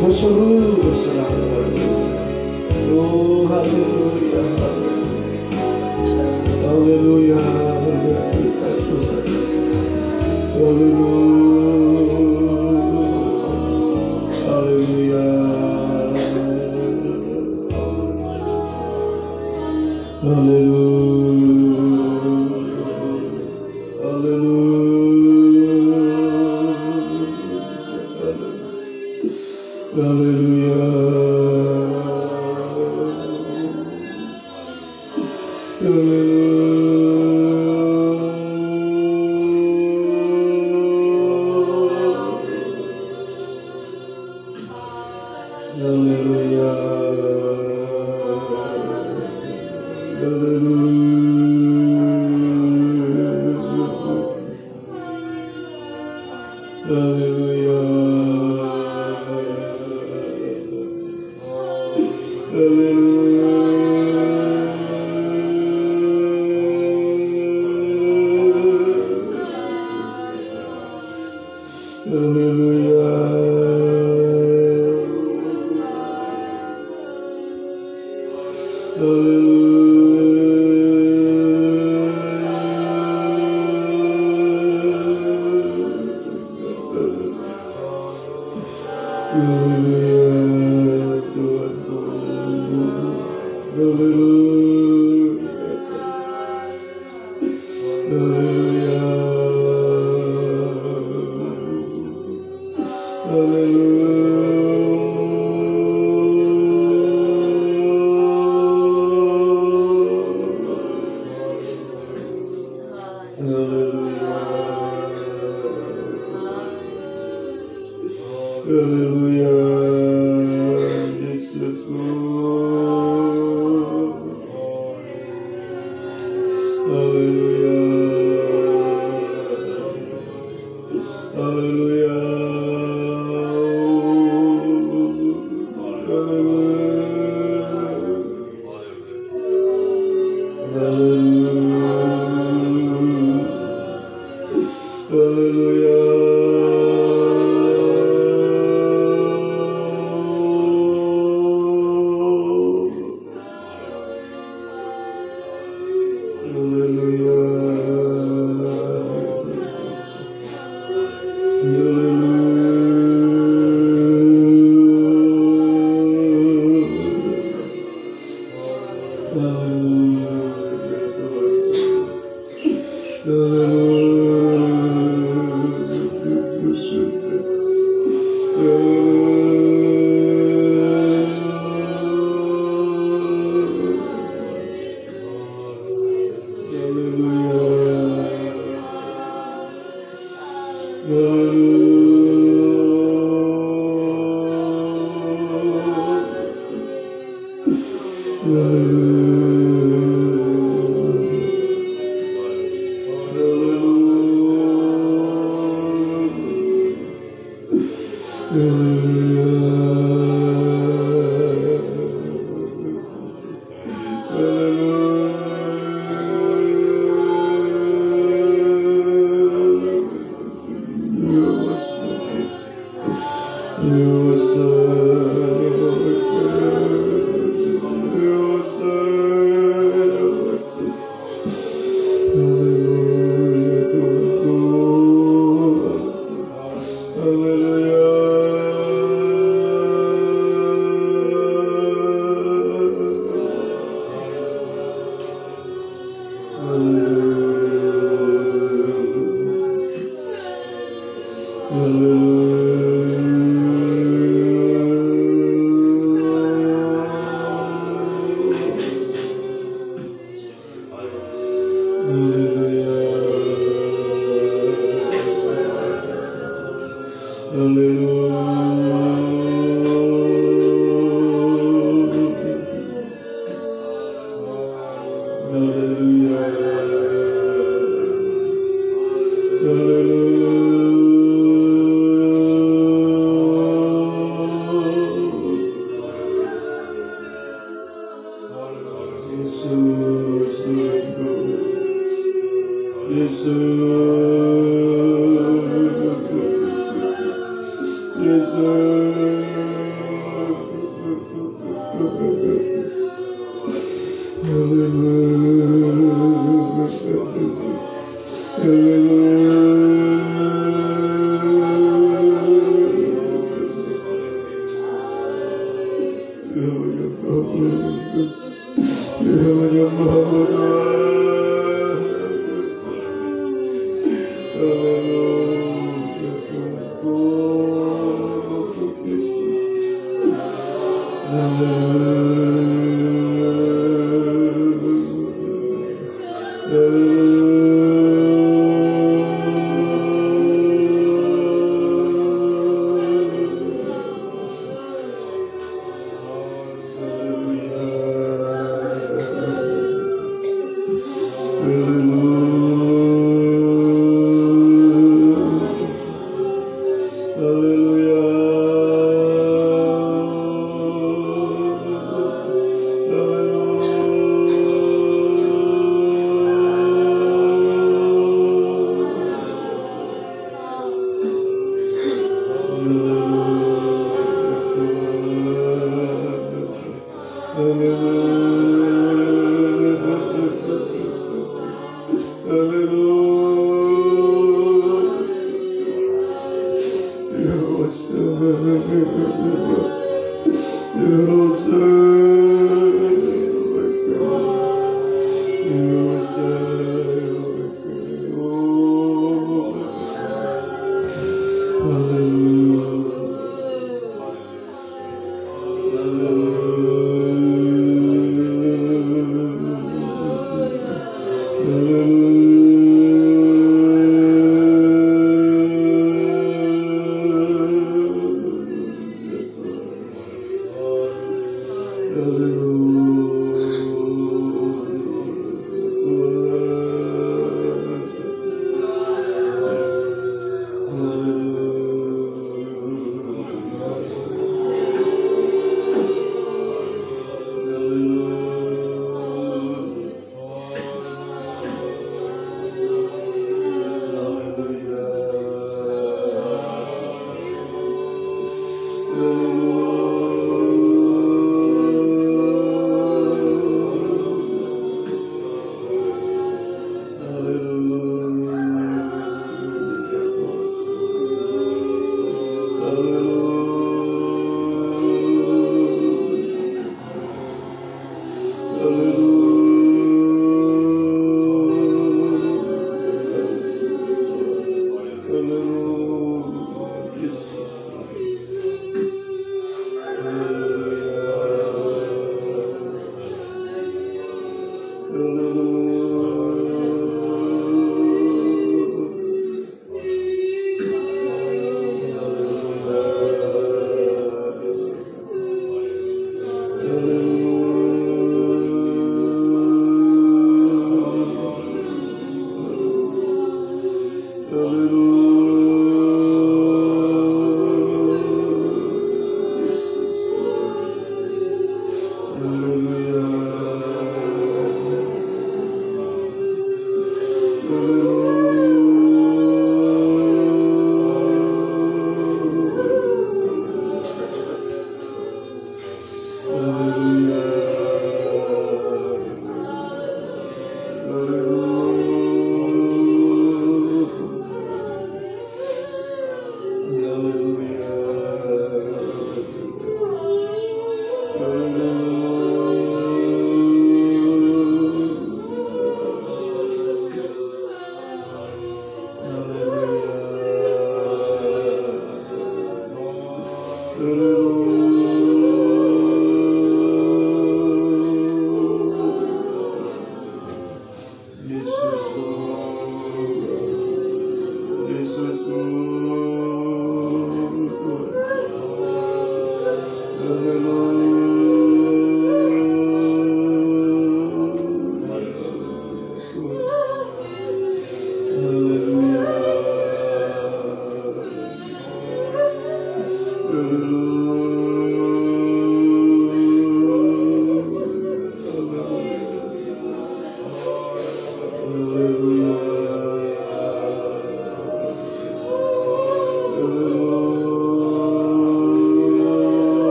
Speaker 2: berserah kepada Tuhan. Oh haleluya, haleluya, haleluya, haleluya, haleluya. Hallelujah.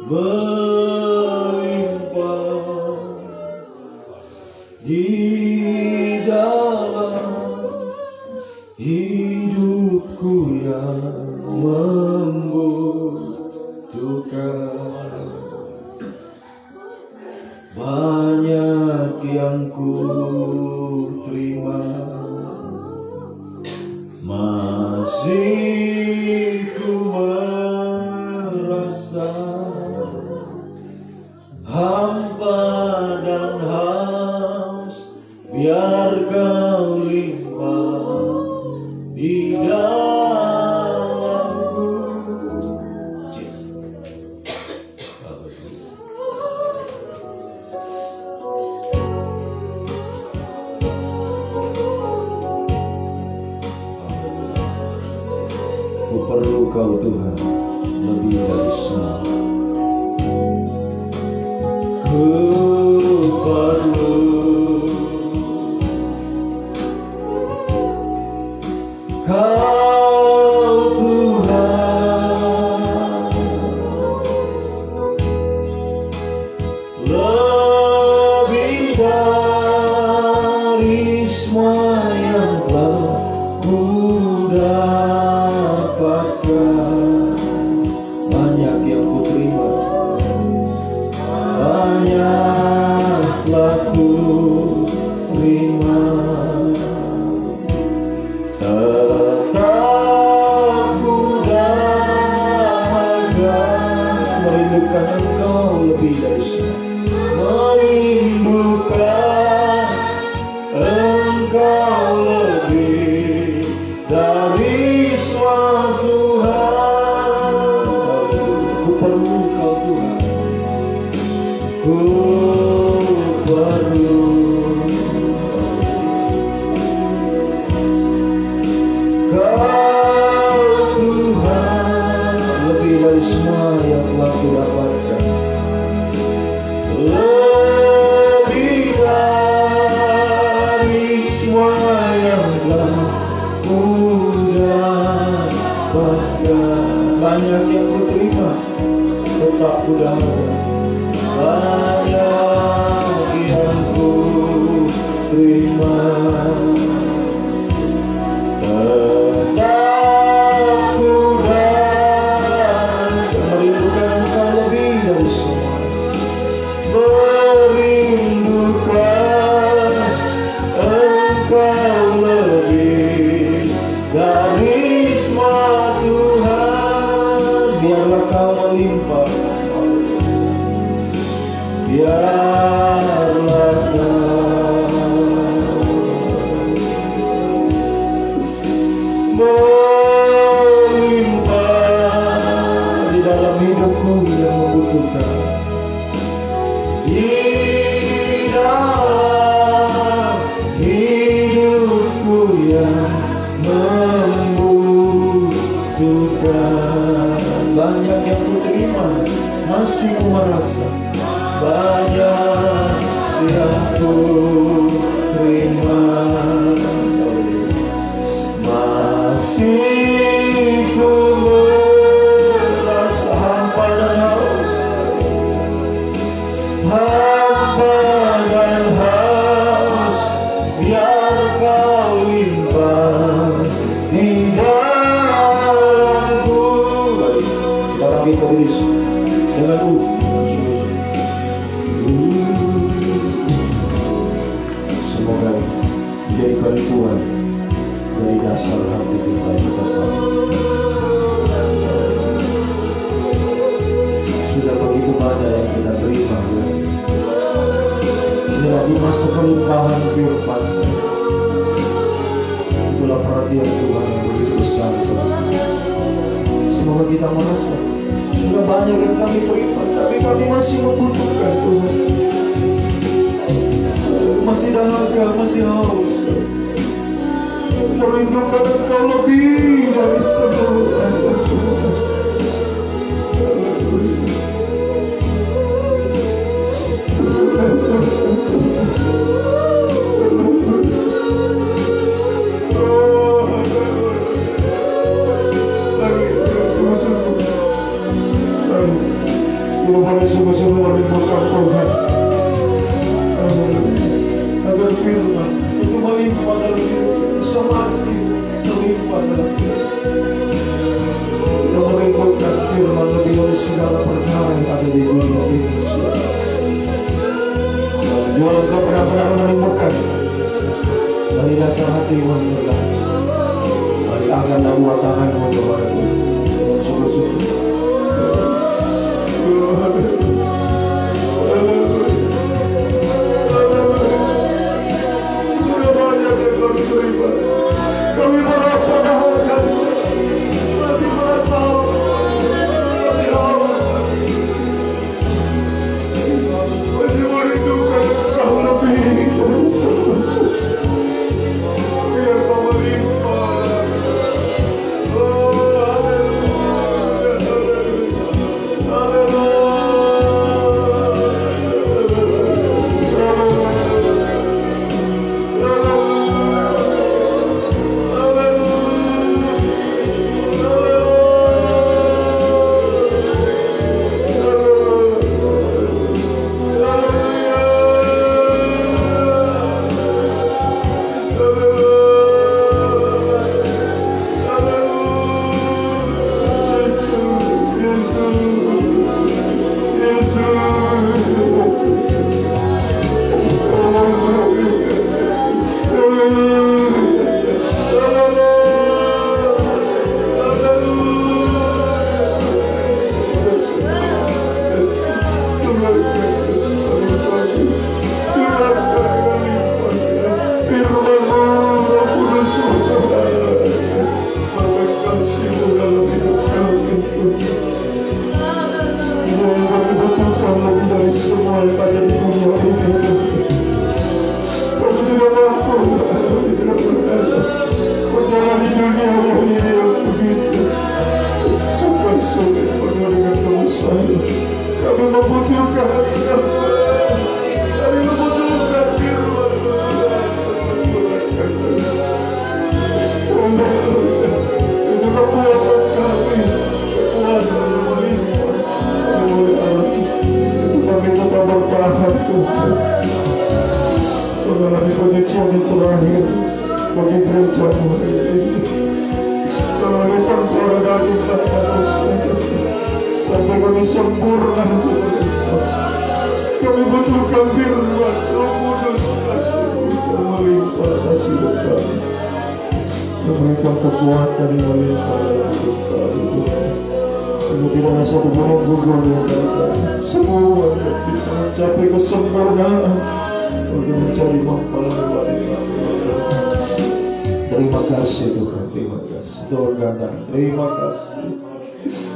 Speaker 2: melimpah di dalam hidupku yang membutuhkan. Banyak yang ku terima, masih ku merasa hampa dan haus. Biar kau limpah di dalamku. Ku perlu kau Tuhan lebih dari semua. Ku perlu kau Tuhan lebih dari semua yang telah ku dapatkan. Banyak yang ku terima, banyaklah ku terima. Tetap ku dahaga merindukan Engkau lebih dari semua. Merindukan Engkau lebih dari semua Tuhan. Ku perlu Kau Tuhan. Ku perlu Kau Tuhan lebih dari semua yang telah ku dapatkan. Lebih dari semua yang telah ku dapatkan. Banyak yang ku terima, tetap ku dapatkan. Banyak yang ku terima, tetap ku dapatkan. Merindukan Engkau lebih dari semua. Merindukan Engkau lebih dari semua Tuhan. Biarlah Kau melimpah, biarlah Kau melimpah di dalam hidupku yang membutuhkan. Di dalam hidupku yang membutuhkan. Banyak yang ku terima, masih ku merasa. Banyak yang ku terima, masih ku merasa hampa dan haus. Hampa dan haus, biar Kau limpah di dalamku. Kita rapi tulis dengan semoga dijadikan Tuhan dari dasar hati kita yang tetap. Sudah begitu banyak yang kita terima, ya. Inilah di masa kelimpahan firman. Itulah perhatian Tuhan yang begitu besar. Semoga kita merasa sudah banyak yang kami terima, tapi kami masih membutuhkan Tuhan. Masih dahaga, masih haus, merindukan Engkau lebih dari semua Tuhan. boleh sungguh-sungguh melimpahkan Tuhan. Agar firman itu melimpah dalam hidup semakin melimpah dalam hidup. Kita melimpahkan firman lebih dari segala perkara yang ada di dunia ini. Jual engkau benar-benar melimpahkan dari dasar hati mengenal. Mari angkat dua tanganmu kepadaku dengan sungguh-sungguh. Sudah banyak yang kami terima. Kami merasa bahwa kami masih merasa masih haus. Masih merindukan Kau lebih dari semua. Biar Kau melimpah.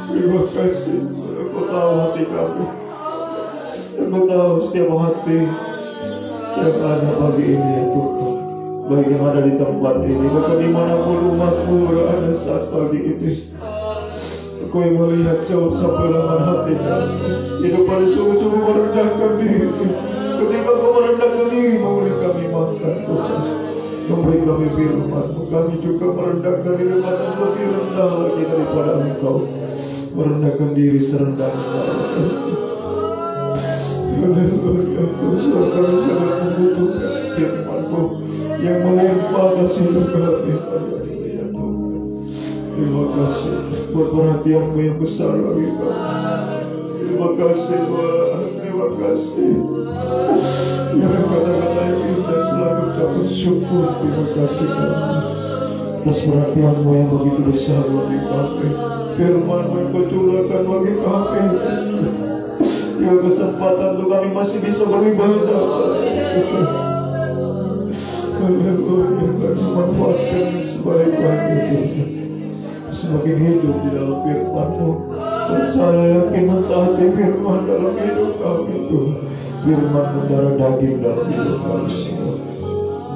Speaker 2: Terima kasih. Aku tahu hati kami. Aku tahu setiap hati yang ada pagi ini ya Tuhan. Baik yang ada di tempat ini, bahkan dimanapun rumahku berada saat pagi ini. Aku yang melihat jauh sampai lemah hati kami. Hidup pada sungguh-sungguh merendahkan diri. Ketika kau merendahkan diri, memberi kami makan Tuhan. Memberi kami firman-Mu. Kami juga merendahkan diri pada lebih rendah lagi daripada Engkau. Merendahkan diri serendah-rendahnya. Haleluya. Kami sangat membutuhkan firman-Mu yang melimpah kasih kami pada ini ya Tuhan. Terima kasih buat perhatian-Mu yang besar bagi kami. Terima kasih Tuhan. Terima kasih. Dengan kata-kata yang indah selalu ucapan syukur. Terima kasih kami atas perhatian-Mu yang begitu besar bagi kami. Firman-Mu yang Kau curahkan bagi kami. Ya kesempatan untuk kami masih bisa beribadah. Haleluya. Kami manfaatkan sebaik-baiknya. Semakin hidup di dalam firman-Mu. Dan saya yakin mentaati firman dalam hidup kami itu. Firman mendarah daging dalam hidup kami semua.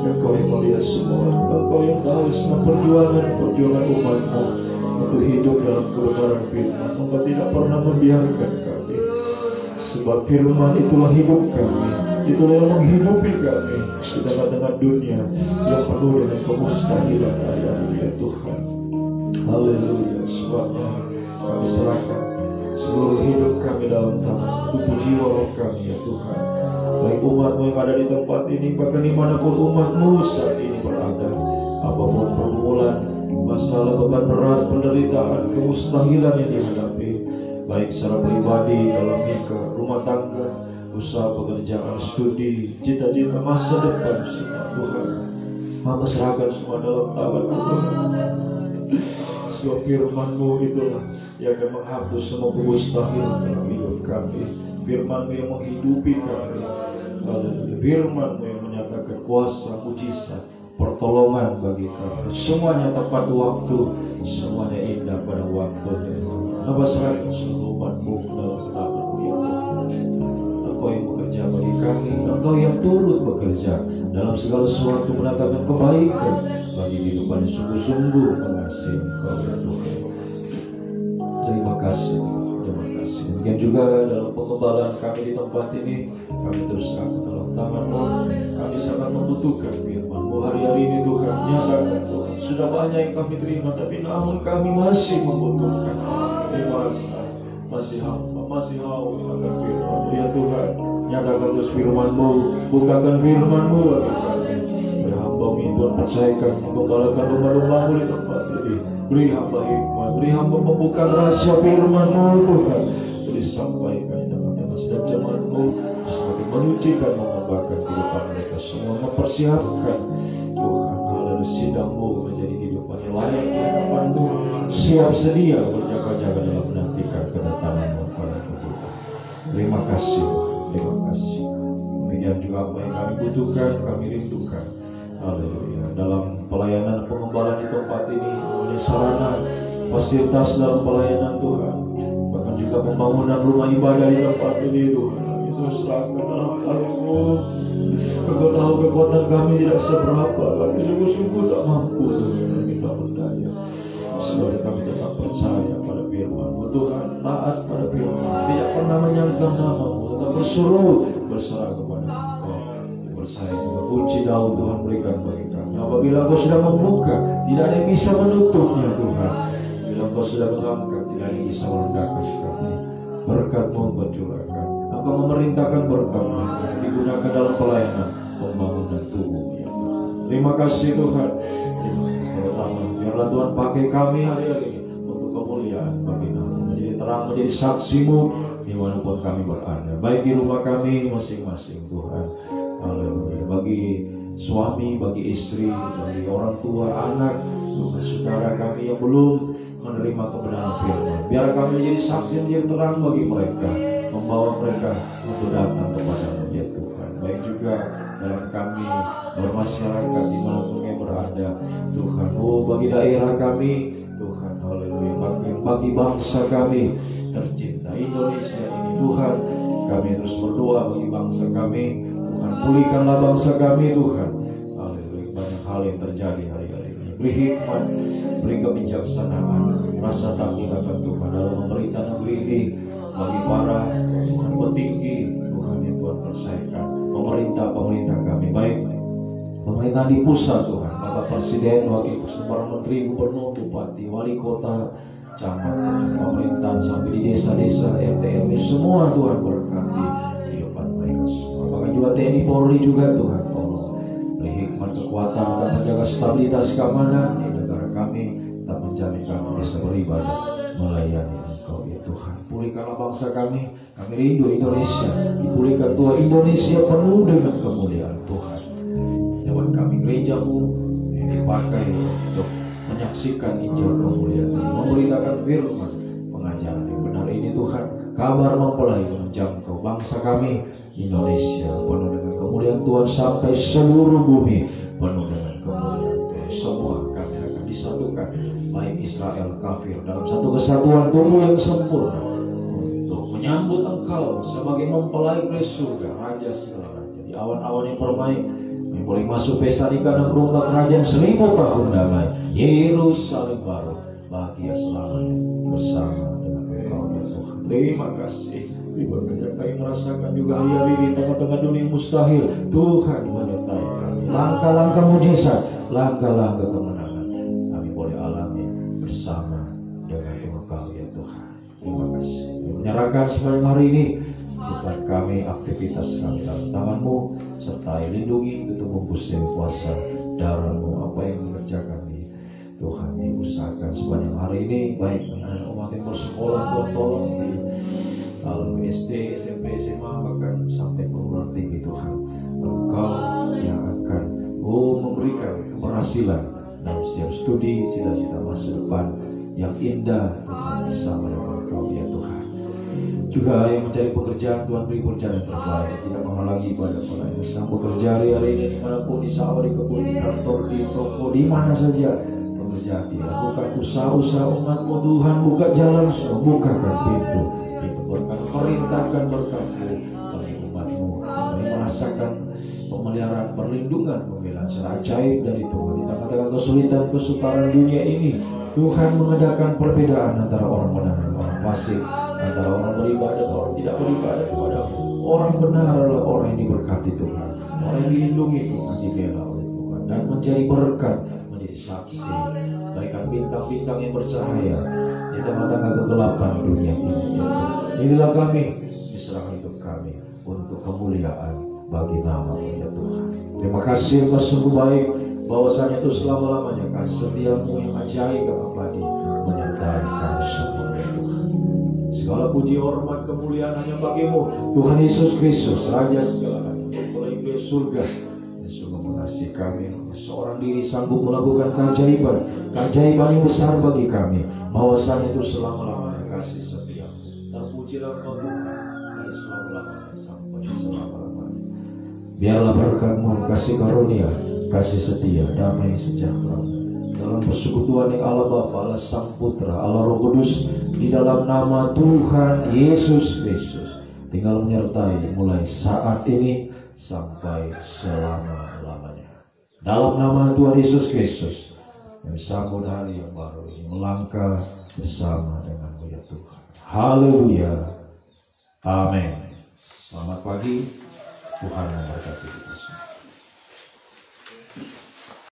Speaker 2: Engkau yang melihat semua. Engkau yang tahu semua perjuangan umat-Mu untuk hidup dalam kebenaran firman. Engkau tidak pernah membiarkan kami. Sebab firman itulah hidup kami. Itulah yang menghidupi kami di tengah-tengah dunia yang penuh dengan kemustahilan ada ya Tuhan. Haleluya. Sebabnya kami serahkan Seluruh hidup kami dalam tangan, tubuh jiwa roh kami ya Tuhan. Baik umat-Mu yang ada di tempat ini, bahkan dimanapun umat-Mu saat ini berada, apapun pergumulan, masalah, beban berat, penderitaan, kemustahilan yang dihadapi, baik secara pribadi, dalam nikah, rumah tangga, usaha, pekerjaan, studi, cita-cita masa depan, semua Tuhan, Mama serahkan semua dalam tangan Tuhan. Sebab firman-Mu itulah yang akan menghapus semua kemustahilan dalam hidup kami. Firman-Mu yang menghidupi kami. Firman-Mu yang menyatakan kuasa, mujizat, pertolongan bagi kami. Semuanya tepat waktu, semuanya indah pada waktunya. Napa serahkan seluruh umat-Mu dalam tangan-Mu ya Tuhan. Engkau yang bekerja bagi kami, Engkau yang turut bekerja dalam segala sesuatu mendatangkan kebaikan bagi kehidupan yang sungguh-sungguh mengasihi Engkau ya Tuhan. Terima kasih, terima kasih. Demikian juga dalam pengembalaan kami di tempat ini, kami terus serahkan dalam tangan-Mu. Kami sangat membutuhkan firman-Mu hari-hari ini Tuhan. Nyatakan Tuhan, sudah banyak yang kami terima, tapi namun kami masih membutuhkan. Masih hamba, masih haus akan firman-Mu ya Tuhan. Nyatakan terus firman-Mu, bukakan firman-Mu bagi kami. Beri hamba-Mu Tuhan, percayakan menggembalakan domba-domba-Mu di tempat ini. Beri hamba hikmat, beri hamba membuka rahasia firman-Mu Tuhan. Beri sampaikan dengan sedang jemaat-Mu sebagai menyucikan, mengubahkan kehidupan mereka semua, mempersiapkan Tuhan hal sidang-Mu menjadi kehidupan yang layak di hadapan-Mu, siap sedia berjaga-jaga dalam menantikan kedatangan-Mu pada kita. Terima kasih, terima kasih. Demikian juga apa yang kami butuhkan, kami rindukan. Haleluya. Dalam pelayanan pengembalaan di tempat ini, mengenai sarana, fasilitas dalam pelayanan Tuhan, bahkan juga pembangunan rumah ibadah di tempat ini Tuhan. Itu serahkan dalam tangan-Mu. Engkau tahu kekuatan kami tidak seberapa, kami sungguh-sungguh tak mampu Tuhan. Kita berdaya. Sebab kami tetap percaya pada firman-Mu Tuhan, taat pada firman, tidak pernah menyangkal nama-Mu, tetap berseru berserah kepada Engkau. Bersaing juga kunci daun Tuhan berikan bagi kami. Apabila Engkau sudah membuka, tidak ada yang bisa menutupnya Tuhan. Bila Engkau sudah mengangkat, tidak ada yang bisa merendahkan kami. Berkat-Mu Engkau curahkan. Engkau memerintahkan berkat-Mu digunakan dalam pelayanan pembangunan tubuh ya Tuhan. Terima kasih Tuhan. Biarlah Tuhan pakai kami hari-hari ini untuk kemuliaan bagi nama, menjadi terang, menjadi saksi-Mu dimanapun kami berada, baik di rumah kami masing-masing Tuhan. Haleluya. Bagi suami, bagi istri, bagi orang tua, anak, Tuhan, saudara kami yang belum menerima kebenaran firman, biar kami menjadi saksi yang terang bagi mereka, membawa mereka untuk datang kepada-Mu ya Tuhan. Baik juga dalam kami bermasyarakat dimanapun kami berada Tuhan. Bagi daerah kami Tuhan, haleluya, bagi bangsa kami tercinta Indonesia ini Tuhan, kami terus berdoa bagi bangsa kami Tuhan. Pulihkanlah bangsa kami Tuhan, haleluya. Banyak hal yang terjadi hari-hari ini. Beri hikmat, beri kebijaksanaan, rasa takut akan Tuhan dalam memerintah negeri ini. Bagi para Tuhan petinggi Tuhan yang Tuhan percayakan, pemerintah kami, baik pemerintah di pusat Tuhan, Bapak Presiden, Wakil Presiden, para Menteri, Gubernur, Bupati, Wali Kota, camat, pemerintahan sampai di desa-desa, RT RW, semua Tuhan berkati kehidupan mereka semua. Bahkan juga TNI Polri juga Tuhan, tolong beri hikmat, kekuatan untuk menjaga stabilitas keamanan di negara kami, tak menjamin kami bisa beribadah melayani Engkau ya Tuhan. Pulihkanlah bangsa kami rindu Indonesia, dipulihkan Tuhan, Indonesia penuh dengan kemuliaan Tuhan. Lewat kami gereja-Mu yang dipakai untuk menyaksikan Injil kemuliaan ini, memberitakan firman, pengajaran yang benar ini Tuhan, kabar mempelai menjangkau bangsa kami Indonesia penuh dengan kemuliaan Tuhan, sampai seluruh bumi penuh dengan kemuliaan Tuhan. Semua kami akan disatukan, baik Israel kafir, dalam satu kesatuan tubuh yang sempurna untuk menyambut Engkau sebagai mempelai ke surga, Raja segala raja. Di awan-awan yang permai yang boleh masuk pesta di kandang domba kerajaan 1000 tahun damai, Yerusalem baru, bahagia selamanya bersama dengan Engkau ya Tuhan. Terima kasih. Diberkati kami merasakan juga hari-hari di tengah-tengah dunia mustahil, Tuhan menyertai kami. Langkah-langkah mujizat, langkah-langkah kemenangan kami boleh alami bersama dengan Engkau ya Tuhan. Terima kasih. menyerahkan sepanjang hari ini Tuhan kami, aktivitas kami dalam tangan-Mu, sertai lindungi, tutup bungkus dan kuasa darah-Mu apa yang mengerjakan ini Tuhan diusahakan sepanjang hari ini, baik anak umat yang bersekolah Tuhan tolong di SD, SMP, SMA bahkan sampai perguruan tinggi Tuhan, Engkau yang akan memberikan keberhasilan dalam setiap studi, cita-cita masa depan yang indah Tuhan bersama dengan Engkau ya Tuhan. Juga yang mencari pekerjaan, Tuhan beri pekerjaan yang terbaik, tidak menghalangi pada orang yang sedang bekerja hari ini dimanapun, di sawah, di kebun, di kantor, di toko, di mana saja pekerjaan dia lakukan, usaha-usaha umat-Mu Tuhan, buka jalan, bukakan pintu berkat, perintahkan berkat-Mu bagi umat-Mu, kami merasakan pemeliharaan, perlindungan, pembelaan secara ajaib dari Tuhan di tengah-tengah kesulitan, kesukaran dunia ini. Tuhan mengadakan perbedaan antara orang benar dan orang fasik, antara orang beribadah dan orang tidak beribadah kepada-Mu. Orang benar adalah orang yang diberkati Tuhan, orang yang dilindungi Tuhan, dibela oleh Tuhan, dan menjadi berkat, menjadi saksi, bagaikan bintang-bintang yang bercahaya di tengah-tengah kegelapan dunia ini. Inilah kami, diserahkan hidup kami untuk kemuliaan bagi nama-Mu ya Tuhan. Terima kasih Engkau sungguh baik, bahwasanya itu selama-lamanya kasih setia-Mu yang ajaib dan abadi menyertai kami semua ya Tuhan. Segala puji, hormat, kemuliaan hanya bagi-Mu Tuhan Yesus Kristus, Raja segala Tuhan surga yang sungguh mengasihi kami. Seorang diri sanggup melakukan keajaiban yang besar bagi kami, bahwasanya itu selama-lamanya kasih setia. Terpujilah Engkau Tuhan dari selama-lamanya sampai selama-lamanya. Biarlah berkat-Mu, kasih karunia, kasih setia, damai sejahtera dalam persekutuan yang Allah Bapa, Allah Sang Putra, Allah Roh Kudus, di dalam nama Tuhan Yesus Kristus tinggal menyertai mulai saat ini sampai selama-lamanya. Dalam nama Tuhan Yesus Kristus yang sambut hari yang baru ini, melangkah bersama dengan-Mu ya Tuhan. Haleluya. Amin. Selamat pagi. Tuhan memberkati kita semua.